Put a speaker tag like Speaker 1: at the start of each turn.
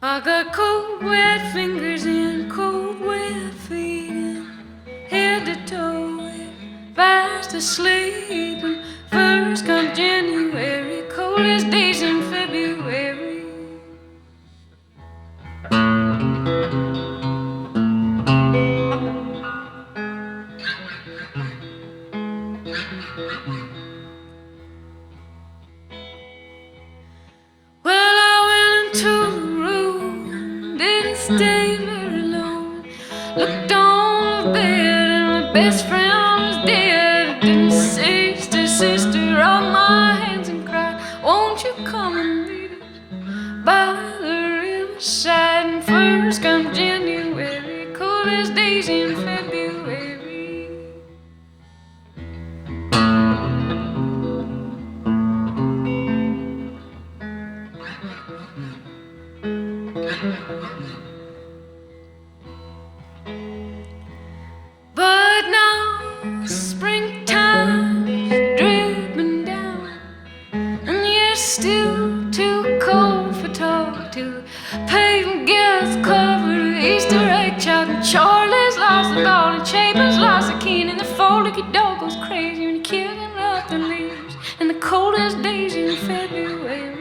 Speaker 1: I got cold, wet fingers and cold, wet feet, and head to toe, and fast asleep. And first comes January, coldest days in February. Well, I went into the room, didn't stay very long. Looked on the bed and my best friend was dead. Didn't sister, sister, rub my hands and cry, won't you come and meet us by the riverside? And first comes January, coldest days in February. But now springtime's dripping down, and you're still too cold for talk till the pavement gets covered with Easter egg chalk. And Charlie's lost the ball, and Chapin's lost the key, and the four-legged dog goes crazy when you're kicking up the leaves. And the coldest days in February.